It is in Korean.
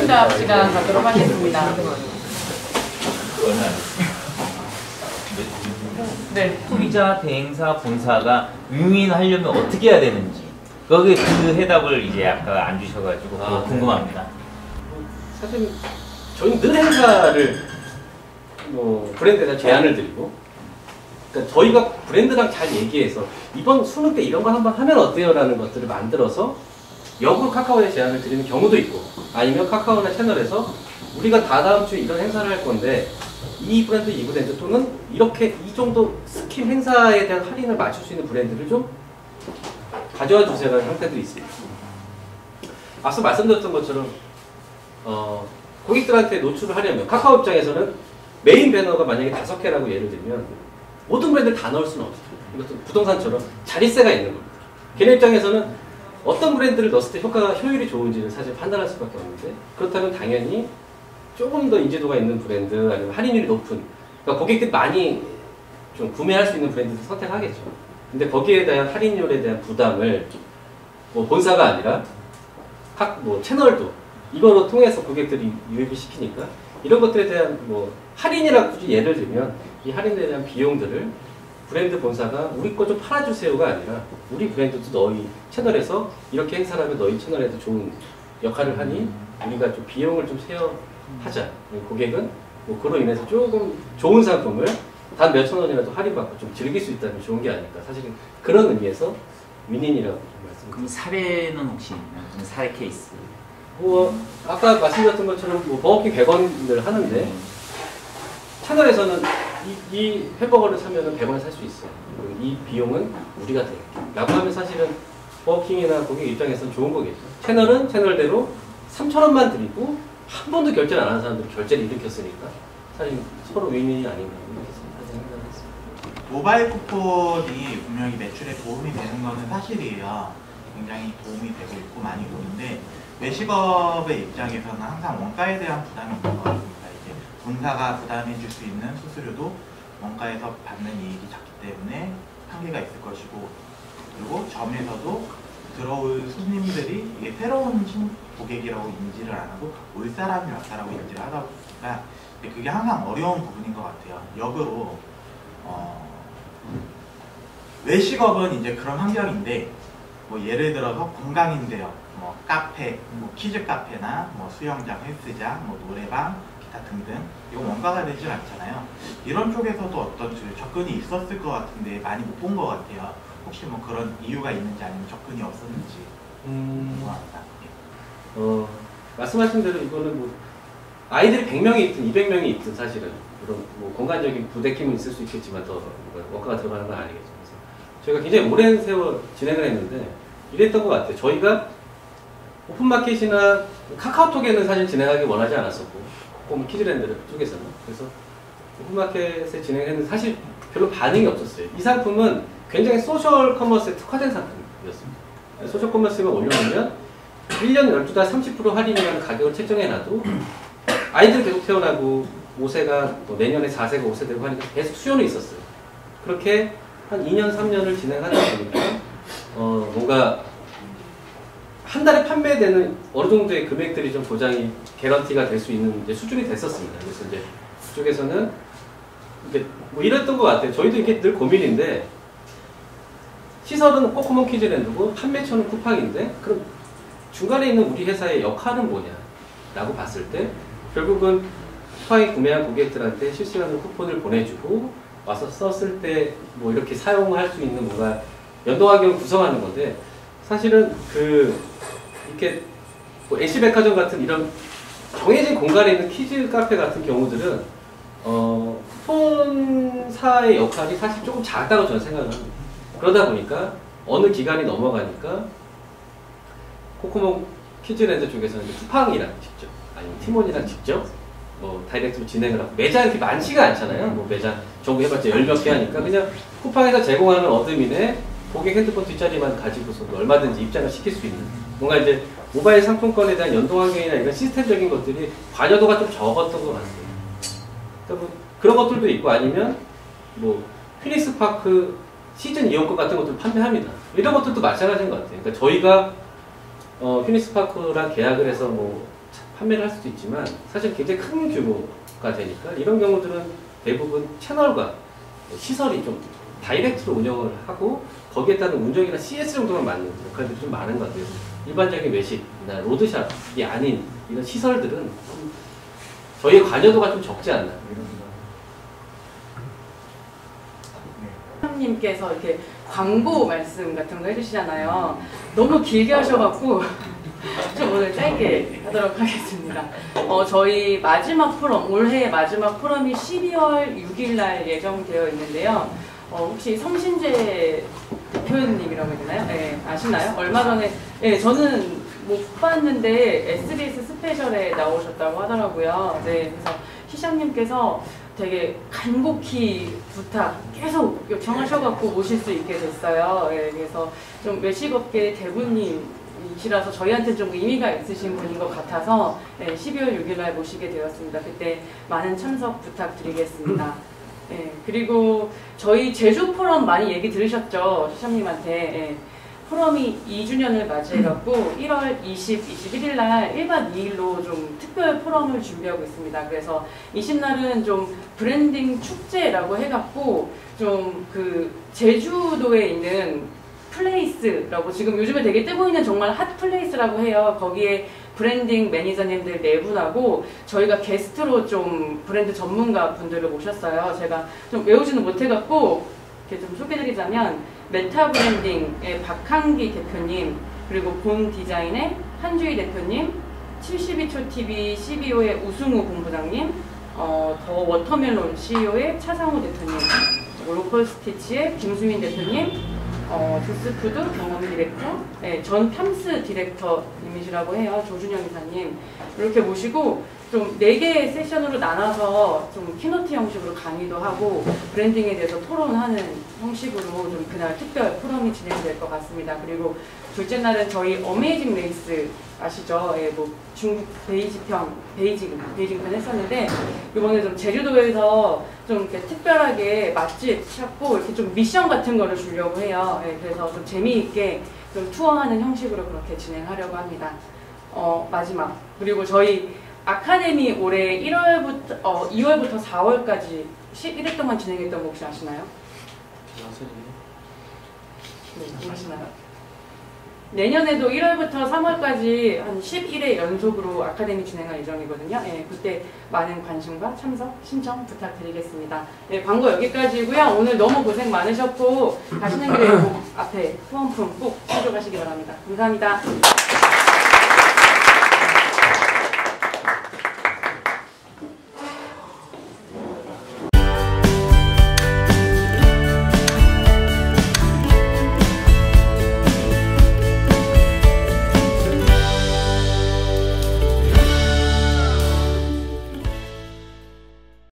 워크샵 시간 갖도록 하겠습니다. 네. 소비자 대행사 본사가 윈윈하려면 어떻게 해야 되는지 거기 그 해답을 이제 아까 안 주셔가지고 그거 궁금합니다. 사실 저희는 늘 행사를 브랜드에다 제안을 드리고, 그러니까 저희가 브랜드랑 잘 얘기해서 이번 수능 때 이런 거 한번 하면 어때요? 라는 것들을 만들어서 역으로 카카오에 제안을 드리는 경우도 있고, 아니면 카카오나 채널에서 우리가 다다음 주에 이런 행사를 할 건데 이 브랜드, 이 브랜드 또는 이렇게 이 정도 스킨 행사에 대한 할인을 맞출 수 있는 브랜드를 좀 가져와 주세요라는 형태들이 있습니다. 앞서 말씀드렸던 것처럼 고객들한테 노출을 하려면 카카오 입장에서는 메인 배너가 만약에 5개라고 예를 들면 모든 브랜드를 다 넣을 수는 없어요. 이것도 부동산처럼 자릿세가 있는 겁니다. 걔네 입장에서는 어떤 브랜드를 넣었을 때 효율이 좋은지를 사실 판단할 수밖에 없는데, 그렇다면 당연히 조금 더 인지도가 있는 브랜드, 아니면 할인율이 높은, 그러니까 고객들이 많이 좀 구매할 수 있는 브랜드를 선택하겠죠. 근데 거기에 대한 할인율에 대한 부담을 본사가 아니라 각 채널도 이거로 통해서 고객들이 유입을 시키니까 이런 것들에 대한 할인이라고 굳이 예를 들면 이 할인에 대한 비용들을 브랜드 본사가 우리 거 좀 팔아주세요가 아니라 우리 브랜드도 너희 채널에서 이렇게 행사를 하면 너희 채널에도 좋은 역할을 하니 우리가 좀 비용을 좀 하자. 고객은 그로 인해서 조금 좋은 상품을 단 몇천 원이라도 할인받고 좀 즐길 수 있다면 좋은 게 아닐까. 사실은 그런 의미에서 윈윈이라고 말씀드립니다. 그럼 사례는 혹시 있나요? 사례 케이스? 아까 말씀드렸던 것처럼 버거킹 100원을 하는데 채널에서는 이 햄버거를 사면 100원에 살 수 있어요. 이 비용은 우리가 낼게 라고 하면 사실은 버거킹이나 고객 입장에서는 좋은 거겠죠. 채널은 채널대로 3,000원만 드리고 한 번도 결제를 안 하는 사람들이 결제를 일으켰으니까 사실 서로 윈윈이 아닌가 이렇게 생각했습니다. 모바일 쿠폰이 분명히 매출에 도움이 되는 것은 사실이에요. 굉장히 도움이 되고 있고 많이 오는데 외식업의 입장에서는 항상 원가에 대한 부담이 있는 것 같습니다. 이제 본사가 부담해 줄 수 있는 수수료도 원가에서 받는 이익이 작기 때문에 한계가 있을 것이고, 그리고 점에서도 들어올 손님들이 이게 새로운 고객이라고 인지를 안 하고 올 사람이 왔다라고 인지를 하다 보니까 그게 항상 어려운 부분인 것 같아요. 역으로 외식업은 이제 그런 환경인데 예를 들어서 관광인데요, 카페, 키즈 카페나 수영장, 헬스장, 노래방, 기타 등등 이거 원가가 되질 않잖아요. 이런 쪽에서도 어떤 접근이 있었을 것 같은데 많이 못 본 것 같아요. 혹시 그런 이유가 있는지 아니면 접근이 없었는지 궁금합니다. 말씀하신 대로 이거는 아이들이 100명이 있든 200명이 있든 사실은 그런 공간적인 부대낌은 있을 수 있겠지만 더 원가가 들어가는 건 아니겠죠. 그래서 저희가 굉장히 오랜 세월 진행을 했는데 이랬던 것 같아요. 저희가 오픈마켓이나 카카오톡에는 사실 진행하기 원하지 않았었고, 키즈랜드 쪽에서는. 그래서 오픈마켓에 진행했는데 사실 별로 반응이 없었어요. 이 상품은 굉장히 소셜 커머스에 특화된 상품이었습니다. 소셜 커머스만 올려놓으면 1년 12달 30% 할인이라는 가격을 책정해놔도 아이들 계속 태어나고 5세가 내년에 4세가 5세 되고 하니까 계속 수요는 있었어요. 그렇게 한 2년, 3년을 진행하다 보니까 뭔가 한 달에 판매되는 어느 정도의 금액들이 좀 보장이 개런티가 될 수 있는 수준이 됐었습니다. 그래서 이제 그쪽에서는 이게 이랬던 것 같아요. 저희도 이게 늘 고민인데 시설은 코코몬 키즈랜드고 판매처는 쿠팡인데 그럼 중간에 있는 우리 회사의 역할은 뭐냐라고 봤을 때 결국은 쿠팡이 구매한 고객들한테 실시간으로 쿠폰을 보내주고 와서 썼을 때 이렇게 사용할 수 있는 뭔가 연동 환경을 구성하는 건데, 사실은 이렇게 NC백화점 같은 이런 정해진 공간에 있는 키즈 카페 같은 경우들은 쿠폰사의 역할이 사실 조금 작다고 저는 생각을 합니다. 그러다 보니까 어느 기간이 넘어가니까 코코몬 키즈랜드 쪽에서는 쿠팡이랑 직접 아니면 티몬이랑 직접 다이렉트로 진행을 하고, 매장이 이렇게 많지가 않잖아요. 매장 전부 해봤자 10몇 개 하니까 그냥 쿠팡에서 제공하는 어드민에 고객 핸드폰 뒷자리만 가지고서 얼마든지 입장을 시킬 수 있는 뭔가 이제 모바일 상품권에 대한 연동 환경이나 이런 시스템적인 것들이 관여도가 좀 적었던 것 같아요. 그러니까 그런 것들도 있고, 아니면 피닉스 파크 시즌 이용권 같은 것들 판매합니다. 이런 것들도 마찬가지인 것 같아요. 그러니까 저희가 피닉스 파크랑 계약을 해서 판매를 할 수도 있지만 사실 굉장히 큰 규모가 되니까 이런 경우들은 대부분 채널과 시설이 좀 다이렉트로 운영을 하고 거기에 따른 운영이나 CS 정도만 맞는 역할들이 좀 많은 것 같아요. 일반적인 외식이나 로드샵이 아닌 이런 시설들은 좀 저희의 관여도가 좀 적지 않나 이런 생각. 님께서 이렇게 광고 말씀 같은 거 해주시잖아요. 너무 길게 하셔갖고 좀 오늘 짧게 하도록 하겠습니다. 저희 마지막 프롬, 올해 마지막 프롬이 12월 6일 날 예정되어 있는데요. 혹시 성신재 대표님이라고 해야 되나요? 네, 아시나요? 얼마 전에, 네, 저는 못 봤는데 SBS 스페셜에 나오셨다고 하더라고요. 네, 그래서 시장님께서 되게 간곡히 부탁 계속 요청하셔갖고 모실 수 있게 됐어요. 네, 그래서 좀 외식업계 대부님이시라서 저희한테 좀 의미가 있으신 분인 것 같아서 12월 6일 날 모시게 되었습니다. 그때 많은 참석 부탁드리겠습니다. 네, 그리고 저희 제주 포럼 많이 얘기 들으셨죠? 시장님한테. 포럼이 2주년을 맞이해갖고 1월 20, 21일 날 1박 2일로 좀 특별 포럼을 준비하고 있습니다. 그래서 20날은 좀 브랜딩 축제라고 해갖고 좀 그 제주도에 있는 플레이스라고 지금 요즘에 되게 뜨고 있는 정말 핫 플레이스라고 해요. 거기에 브랜딩 매니저님들 4분하고 저희가 게스트로 좀 브랜드 전문가 분들을 모셨어요. 제가 좀 외우지는 못해갖고 이렇게 좀 소개드리자면 메타 브랜딩의 박한기 대표님, 그리고 본 디자인의 한주희 대표님, 72초 TV CBO의 우승우 본부장님, 더 워터멜론 CEO의 차상우 대표님, 로컬 스티치의 김수민 대표님, 주스푸드 경험 디렉터, 전 팜스 디렉터님이시라고 해요. 조준영 이사님. 이렇게 모시고 좀 4개의 세션으로 나눠서 좀 키노트 형식으로 강의도 하고 브랜딩에 대해서 토론하는 형식으로 좀 그날 특별 포럼이 진행될 것 같습니다. 그리고 둘째 날은 저희 어메이징 레이스 아시죠? 뭐 중국 베이징편 했었는데 이번에 좀 제주도에서 좀 이렇게 특별하게 맛집 찾고 이렇게 좀 미션 같은 거를 주려고 해요. 그래서 좀 재미있게 좀 투어하는 형식으로 그렇게 진행하려고 합니다. 마지막 그리고 저희 아카데미 올해 2월부터 4월까지 11회 동안 진행했던 거 혹시 아시나요? 네, 아시나요? 내년에도 1월부터 3월까지 한 11회 연속으로 아카데미 진행할 예정이거든요. 그때 많은 관심과 참석, 신청 부탁드리겠습니다. 광고 여기까지고요. 오늘 너무 고생 많으셨고 가시는 길에 앞에 후원품 꼭 가져가시기 바랍니다. 감사합니다.